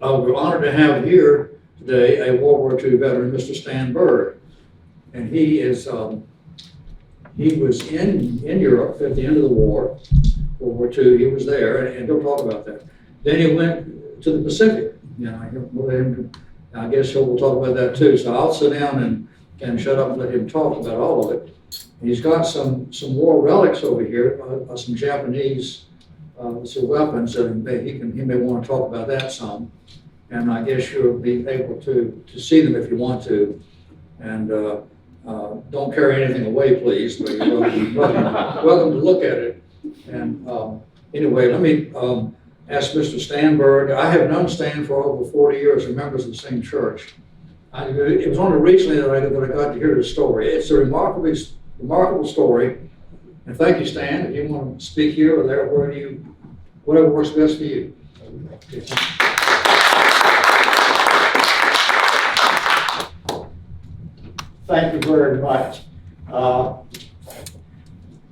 We're honored to have here today a World War II veteran, Mr. Stan Byrd. And he was in Europe at the end of the war, World War II. He was there, and he'll talk about that. Then he went to the Pacific. I guess we'll talk about that too. So I'll sit down and shut up and let him talk about all of it. And he's got some war relics over here, some Japanese some weapons, and he may want to talk about that some. And I guess you'll be able to see them if you want to. And don't carry anything away, please, but you're welcome to look at it. And anyway, let me ask Mr. Stan Byrd. I have known Stan for over 40 years, and members of the same church. It was only recently that I got to hear his story. It's a remarkable story. And thank you, Stan. If you want to speak here or there, whatever works best for you. Thank you very much. I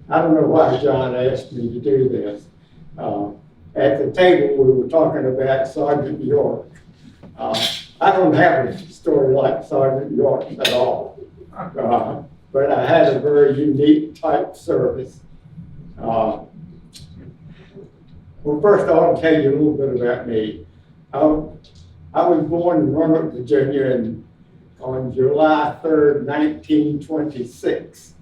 don't know why John asked me to do this. At the table, we were talking about Sergeant York. I don't have a story like Sergeant York at all, but I had a very unique type service. Well, first I want to tell you a little bit about me. I was born in Roanoke, Virginia on July 3rd, 1926.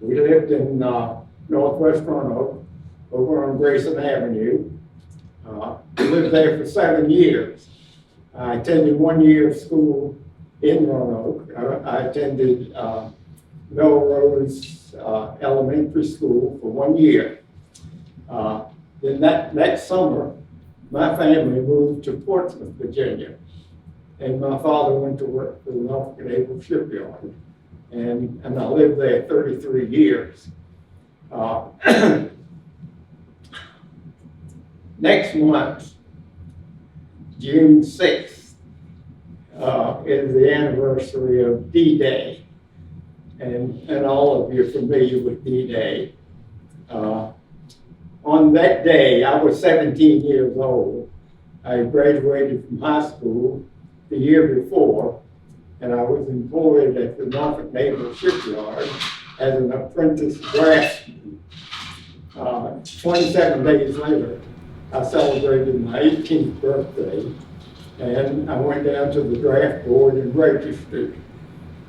We lived in Northwest Roanoke, over on Grayson Avenue. We lived there for 7 years. I attended 1 year of school in Roanoke. I attended Melrose Elementary School for 1 year. Then that summer, my family moved to Portsmouth, Virginia, and my father went to work for the Norfolk Naval Shipyard, and I lived there 33 years. Next month, June 6th, is the anniversary of D-Day, and all of you are familiar with D-Day. On that day, I was 17 years old. I graduated from high school the year before, and I was employed at the Norfolk Naval Shipyard as an apprentice draftsman. 27 days later, I celebrated my 18th birthday, and I went down to the draft board and registered.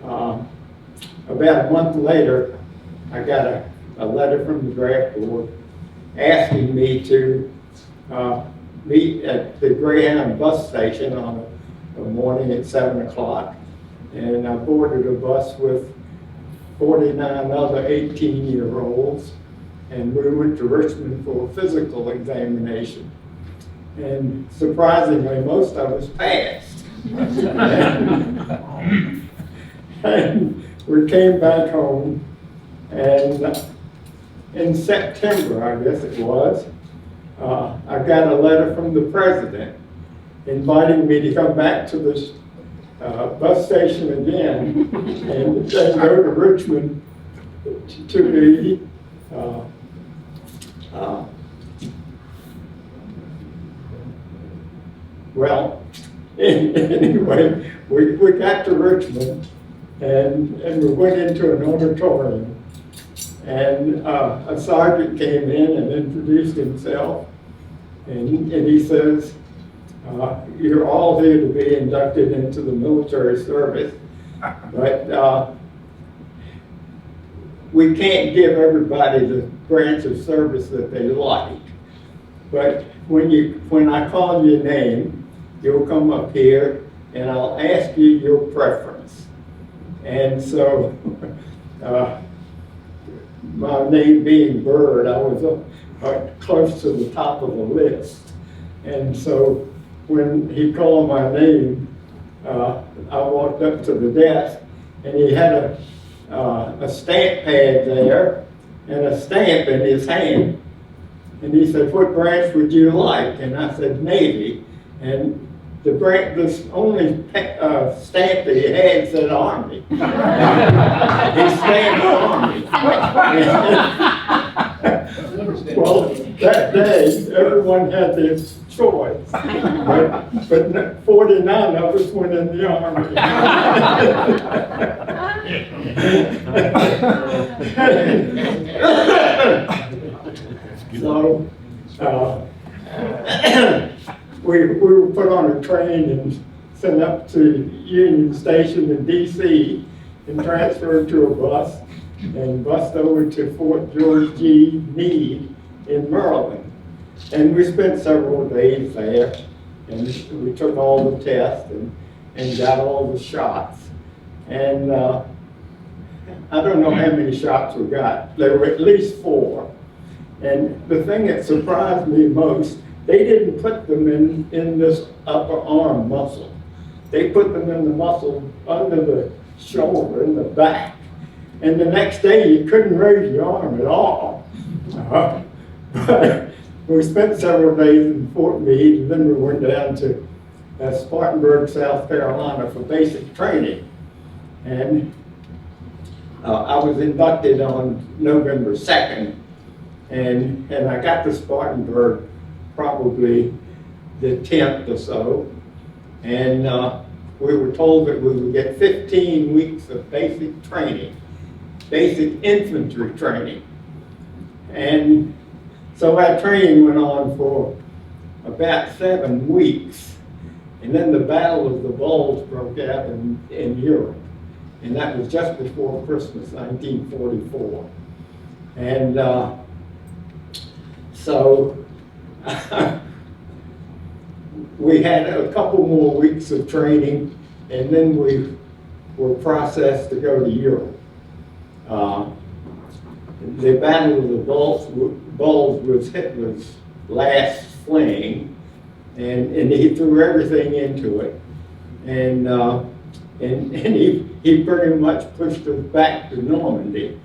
About a month later, I got a letter from the draft board asking me to meet at the Greyhound bus station on a morning at 7 o'clock. And I boarded a bus with 49 other 18-year-olds, and we went to Richmond for a physical examination. And surprisingly, most of us passed. And we came back home, and in September, I guess it was, I got a letter from the president inviting me to come back to this bus station again and go to Richmond to be well, anyway, we got to Richmond and we went into an auditorium, and a sergeant came in and introduced himself, and he says, you're all here to be inducted into the military service, but we can't give everybody the branch of service that they like. But when I call your name, you'll come up here and I'll ask you your preference. And so, my name being Byrd, I was close to the top of the list. And so when he called my name, I walked up to the desk, and he had a stamp pad there and a stamp in his hand. And he said, what branch would you like? And I said, Navy. And the only stamp that he had said Army. He stamped Army. Well, that day, everyone had their choice. But 49 of us went in the Army. So, we were put on a train and sent up to Union Station in DC and transferred to a bus and bused over to Fort George G. Meade in Maryland. And we spent several days there, and we took all the tests and got all the shots. And I don't know how many shots we got. There were at least 4. And the thing that surprised me most, they didn't put them in this upper arm muscle. They put them in the muscle under the shoulder, in the back. And the next day, you couldn't raise your arm at all. But we spent several days in Fort Meade, and then we went down to Spartanburg, South Carolina for basic training. And I was inducted on November 2nd, and I got to Spartanburg probably the 10th or so. And we were told that we would get 15 weeks of basic training, basic infantry training. And so that training went on for about 7 weeks. And then the Battle of the Bulge broke out in Europe. And that was just before Christmas, 1944. And so we had a couple more weeks of training, and then we were processed to go to Europe. The Battle of the Bulge was Hitler's last fling, and he threw everything into it. And he pretty much pushed us back to Normandy.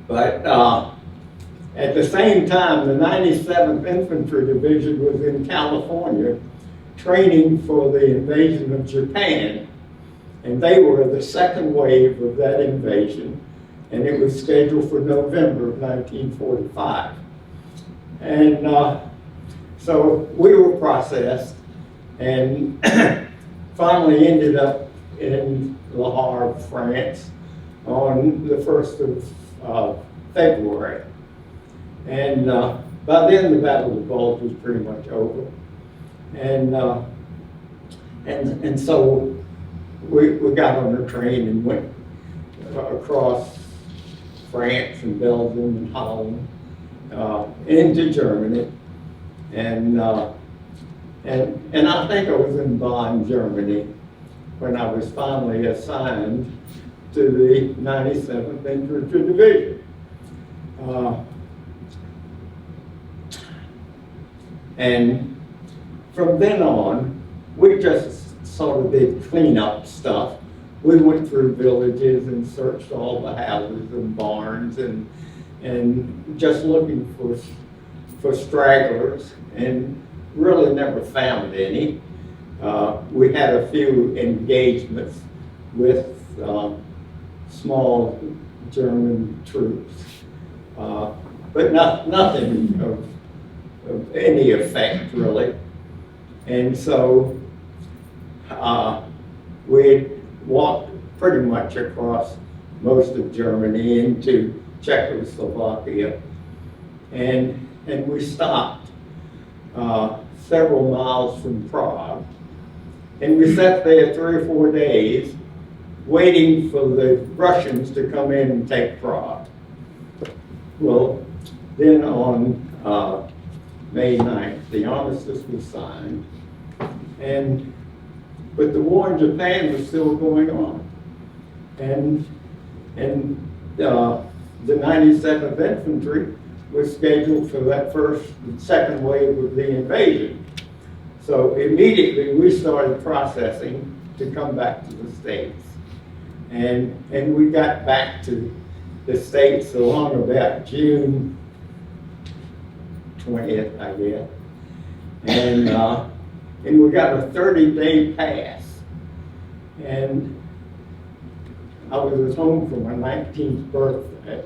But at the same time, the 97th Infantry Division was in California training for the invasion of Japan. And they were the second wave of that invasion, and it was scheduled for November of 1945. And so we were processed and finally ended up in Le Havre, France on the 1st of February. And by then the Battle of the Bulge was pretty much over. And so we got on the train and went across France and Belgium and Holland into Germany. And I think I was in Bonn, Germany, when I was finally assigned to the 97th Infantry Division. And from then on, we just sort of did cleanup stuff. We went through villages and searched all the houses and barns and just looking for stragglers, and really never found any. We had a few engagements with small German troops, but nothing of any effect, really. And so we walked pretty much across most of Germany into Czechoslovakia, and we stopped several miles from Prague, and we sat there 3 or 4 days waiting for the Russians to come in and take Prague. Well, then on May 9th, the armistice was signed, but the war in Japan was still going on. And the 97th Infantry was scheduled for that first and second wave of the invasion. So immediately we started processing to come back to the States. And we got back to the States along about June 20th, I guess. And we got a 30-day pass. And I was at home for my 19th birthday.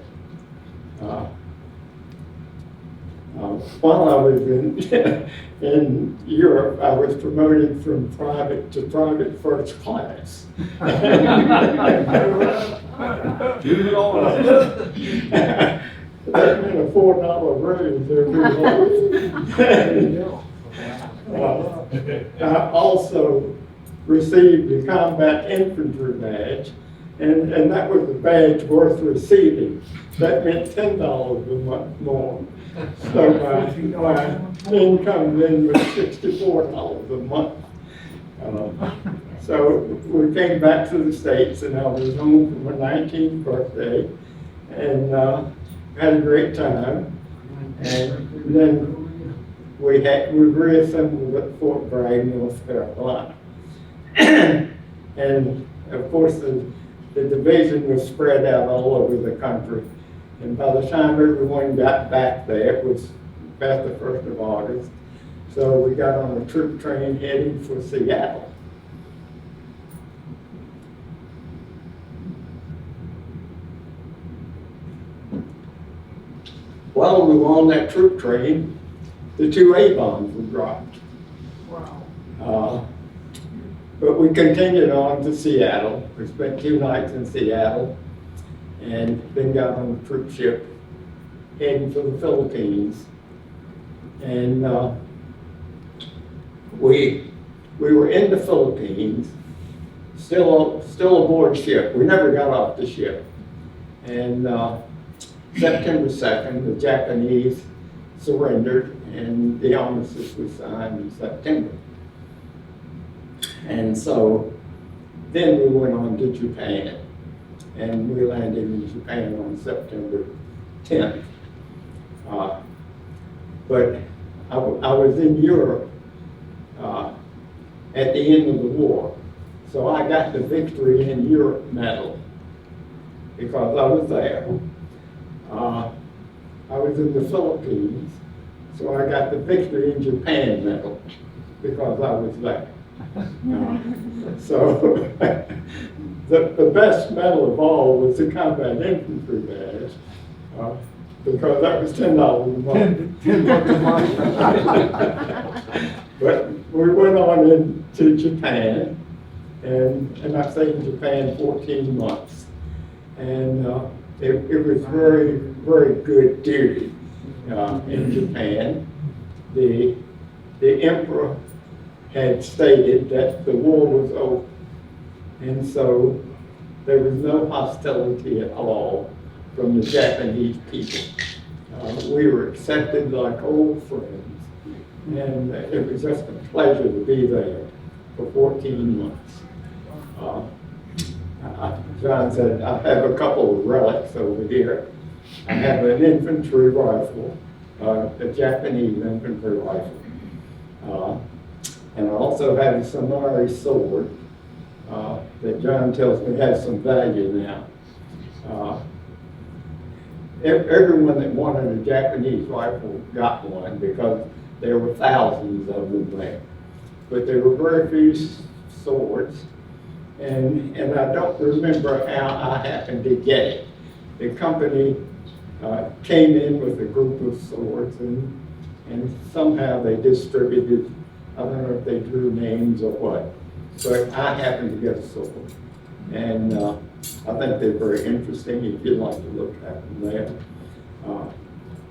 while I was in Europe, I was promoted from private to private first class. Do it all. That meant a $4 raise every month. I also received the combat infantry badge, and that was a badge worth receiving. That meant $10 a month more. So my income then was $64 a month. So we came back to the States, and I was home for my 19th birthday, and had a great time. And then we reassembled at Fort Bragg, North Carolina. And of course, the division was spread out all over the country. And by the time everyone got back there, it was about the 1st of August. So we got on a troop train heading for Seattle. While we were on that troop train, the 2 A-bombs were dropped. Wow. But we continued on to Seattle. We spent 2 nights in Seattle and then got on a troop ship heading for the Philippines. And we were in the Philippines, still aboard ship. We never got off the ship. And September 2nd, the Japanese surrendered and the armistice was signed in September. And so then we went on to Japan, and we landed in Japan on September 10th. But I was in Europe at the end of the war. So I got the Victory in Europe medal because I was there. I was in the Philippines, so I got the Victory in Japan medal because I was there. So the best medal of all was the combat infantry badge, because that was $10 a month. $10 a month. But we went on into Japan, and I stayed in Japan 14 months. And it was very, very good duty in Japan. The emperor had stated that the war was over, and so there was no hostility at all from the Japanese people. We were accepted like old friends, and it was just a pleasure to be there for 14 months. John said, I have a couple of relics over here. I have an infantry rifle, a Japanese infantry rifle. And I also have a samurai sword that John tells me has some value now. Everyone that wanted a Japanese rifle got one because there were thousands of them there. But there were very few swords, and I don't remember how I happened to get it. The company came in with a group of swords, and somehow they distributed. I don't know if they drew names or what, but I happened to get a sword. And I think they're very interesting if you'd like to look at them there.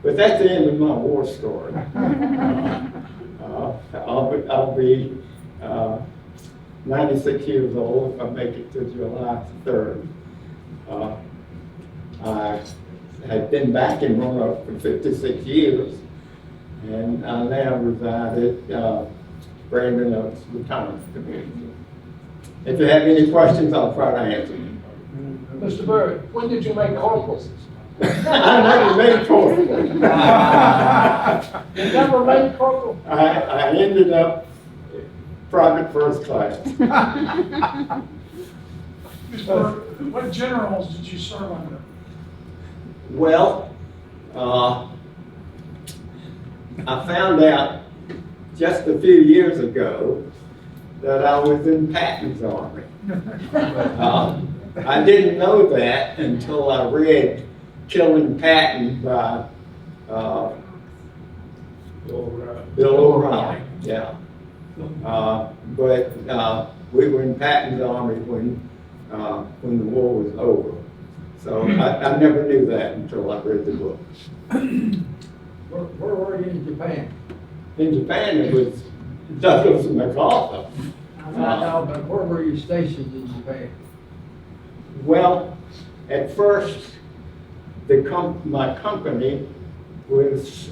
But that's the end of my war story. I'll be 96 years old if I make it to July 3rd. I had been back in Roanoke for 56 years, and I now reside at Brandon Oaks Retirement Community. If you have any questions, I'll try to answer them. Mr. Byrd, when did you make corporal? I never made corporal. You never made corporal? I ended up private first class. Mr. Byrd, what generals did you serve under? Well, I found out just a few years ago that I was in Patton's army. I didn't know that until I read Killing Patton by Bill O'Reilly, yeah. But we were in Patton's army when the war was over. So I never knew that until I read the book. Where were you in Japan? In Japan, it was Douglas and MacArthur. I know, but where were you stationed in Japan? Well, at first, my company was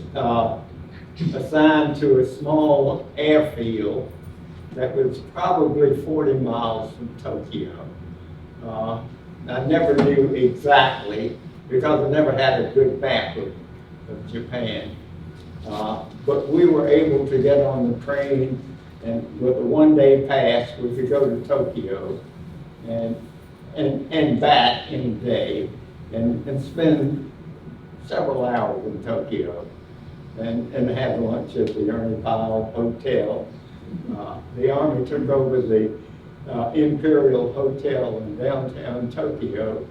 assigned to a small airfield that was probably 40 miles from Tokyo. I never knew exactly because I never had a good map of Japan. But we were able to get on the train, and with a one-day pass, we could go to Tokyo and back in a day and spend several hours in Tokyo and have lunch at the Ernie Pyle Hotel. The Army took over the Imperial Hotel in downtown Tokyo,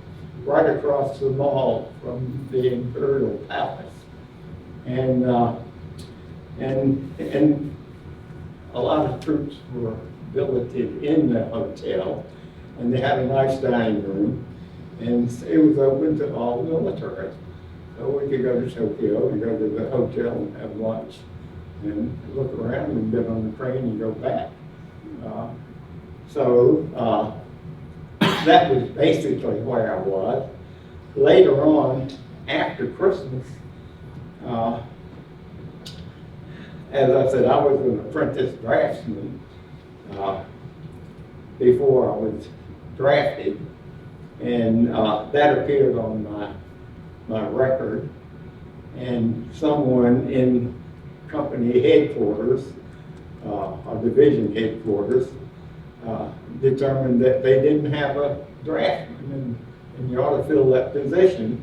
right across the mall from the Imperial Palace. And a lot of troops were billeted in the hotel, and they had a nice dining room, and it was open to all military. So we could go to Tokyo and go to the hotel and have lunch and look around and get on the train and go back. That was basically where I was. Later on, after Christmas, as I said, I was an apprentice draftsman before I was drafted, and that appeared on my record. And someone in company headquarters, or division headquarters, determined that they didn't have a draftsman, and you ought to fill that position.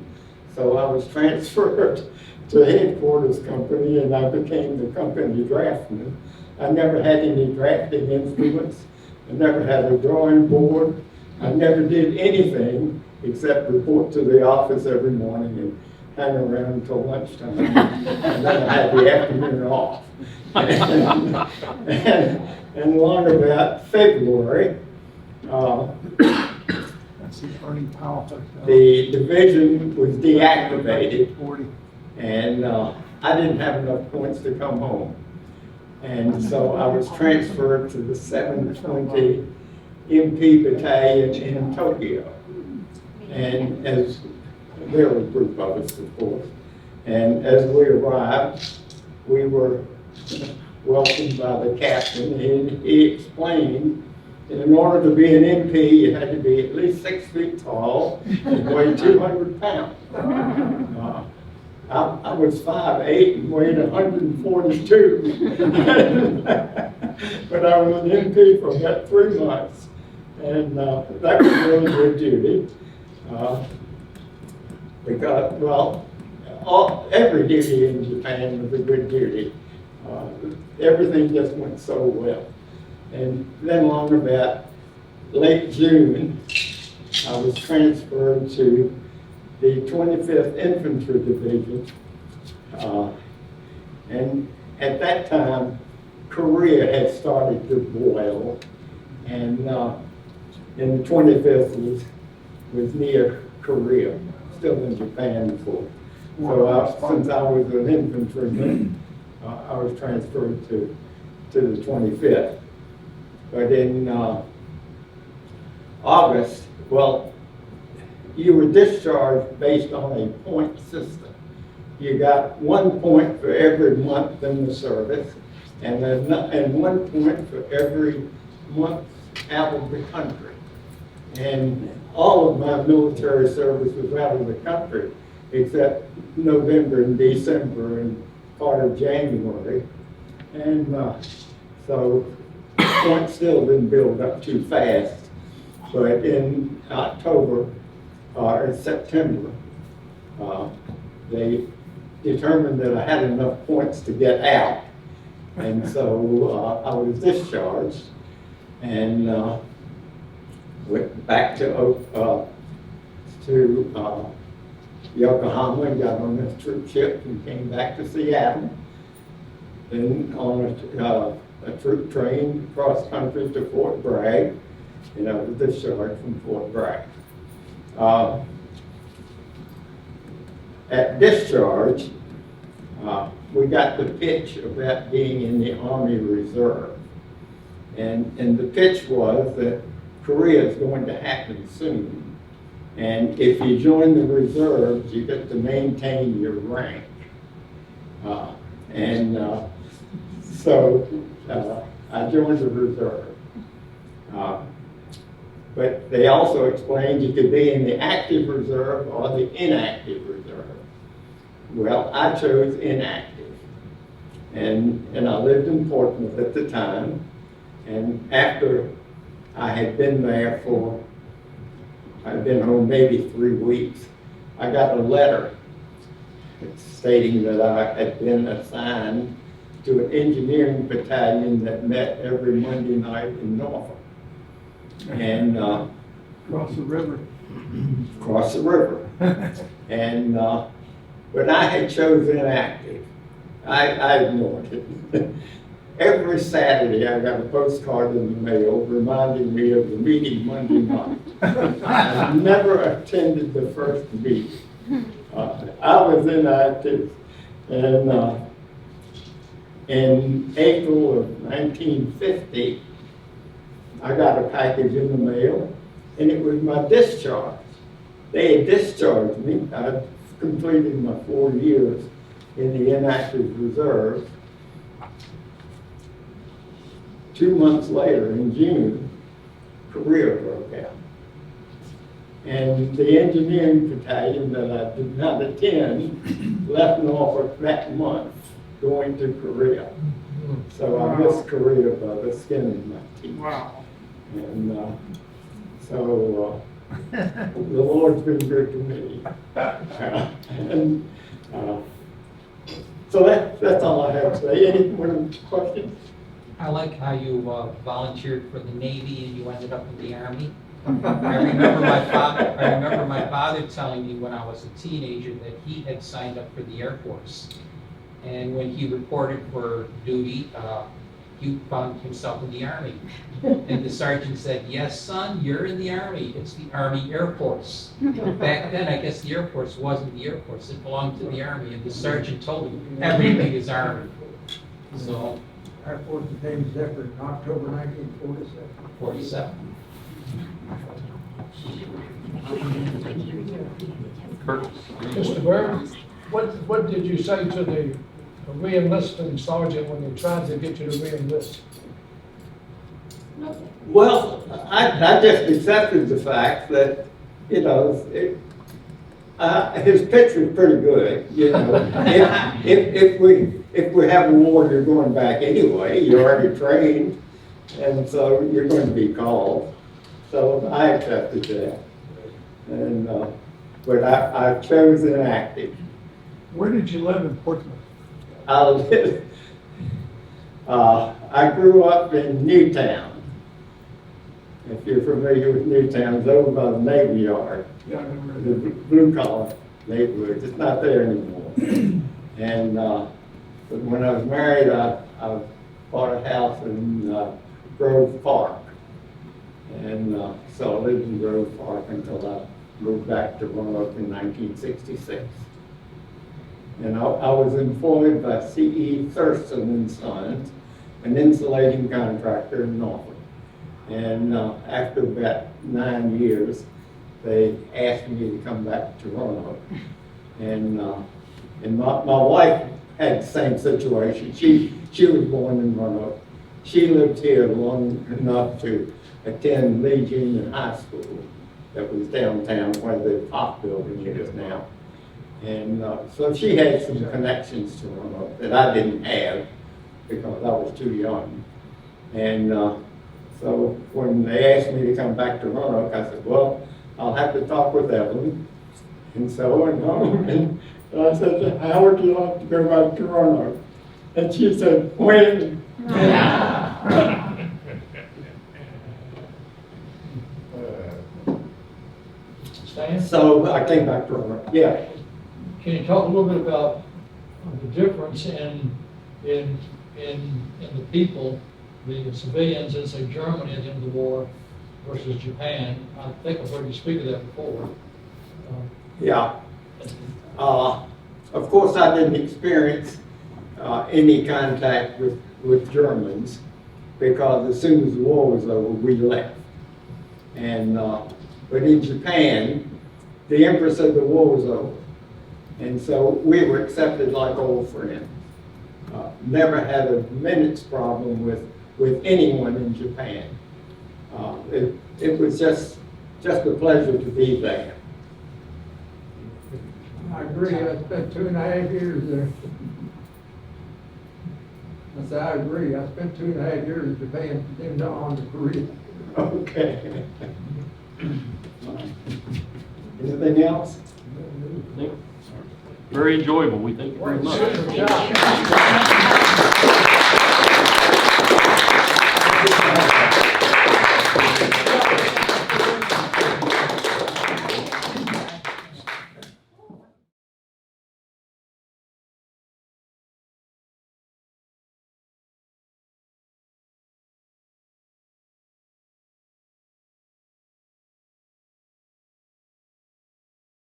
So I was transferred to the headquarters company, and I became the company draftsman. I never had any drafting instruments. I never had a drawing board. I never did anything except report to the office every morning and hang around until lunchtime. And then I had the afternoon off. And along about February, That's the Ernie Powell Hotel. the division was deactivated, and I didn't have enough points to come home. And so I was transferred to the 720 MP battalion in Tokyo. And as there were a group of us, of course. And as we arrived, we were welcomed by the captain, and he explained that in order to be an MP, you had to be at least 6 feet tall and weigh 200 pounds. I was 5'8" and weighed 142. But I was an MP for about 3 months. And that was really good duty. Because, well, every duty in Japan was a good duty. Everything just went so well. And then along about late June, I was transferred to the 25th Infantry Division. And at that time, Korea had started to boil, and the 25th was near Korea, still in Japan before. So since I was an infantryman, I was transferred to the 25th. But in August, well, you were discharged based on a point system. You got 1 point for every month in the service, and 1 point for every month out of the country. And all of my military service was out of the country, except November and December and part of January. And so points still didn't build up too fast. But in October or in September, they determined that I had enough points to get out. And so I was discharged and went back to Yokohama and got on this troop ship and came back to Seattle. then on a troop train cross country to Fort Bragg, and I was discharged from Fort Bragg. At discharge, we got the pitch about being in the Army Reserve. And the pitch was that Korea is going to happen soon. And if you join the reserves, you get to maintain your rank. So I joined the reserve. But they also explained you could be in the active reserve or the inactive reserve. Well, I chose inactive. And I lived in Portsmouth at the time. And after I had been there I'd been home maybe 3 weeks, I got a letter stating that I had been assigned to an engineering battalion that met every Monday night in Norfolk. And Across the river. across the river. And but I had chosen inactive. I ignored it. Every Saturday, I got a postcard in the mail reminding me of the meeting Monday night. I never attended the first meeting. I was inactive, and in April of 1950, I got a package in the mail, and it was my discharge. They had discharged me. I completed my 4 years in the inactive reserve. 2 months later, in June, Korea broke out. And the engineering battalion that I did not attend left Norfolk that month, going to Korea. So I missed Korea by the skin of my teeth. Wow. And so the Lord's been good to me. And so that's all I have to say. Any more questions? I like how you volunteered for the Navy and you ended up in the Army. I remember my father telling me when I was a teenager that he had signed up for the Air Force. And when he reported for duty, he found himself in the Army. And the sergeant said, "Yes, son, you're in the Army. It's the Army Air Force." Back then, I guess the Air Force wasn't the Air Force. It belonged to the Army. And the sergeant told him, everything is Army. So, Air Force became separate in October 1947. 47. Mr. Byrd, what did you say to the re-enlisting sergeant when they tried to get you to re-enlist? Well, I just accepted the fact that, you know, his pitch was pretty good, you know. If we have a war, you're going back anyway, you're already trained, and so you're going to be called. So I accepted that. And, but I chose inactive. Where did you live in Portsmouth? I grew up in Newtown. If you're familiar with Newtown, it's over by the Navy Yard. Yeah, I remember The that. blue collar neighborhood, it's not there anymore. And but when I was married, I bought a house in Grove Park. And so I lived in Grove Park until I moved back to Roanoke in 1966. And I was employed by C.E. Thurston and Sons, an insulating contractor in Norfolk. And after about 9 years, they asked me to come back to Roanoke. And my wife had the same situation. She was born in Roanoke. She lived here long enough to attend Lee Junior High School that was downtown where the Pop building is now. And so she had some connections to Roanoke that I didn't have because I was too young. And so when they asked me to come back to Roanoke, I said, well, I'll have to talk with Evelyn. And so I went home and I said, how would you like to go back to Roanoke? And she said, when? Stan, So I came back to Roanoke. Yeah. can you talk a little bit about the difference in in the people, the civilians in, say, Germany at the end of the war versus Japan. I think I've heard you speak of that before. Yeah. Of course, I didn't experience any contact with Germans because as soon as the war was over, we left. And but in Japan, the Empress said the war was over, and so we were accepted like old friends. Never had a minute's problem with anyone in Japan. It was just a pleasure to be there. I agree, I spent 2.5 years there. I said, I agree, I spent 2.5 years in Japan, then on to Korea. Okay. Anything else? Very enjoyable, we thank you very much. Good job.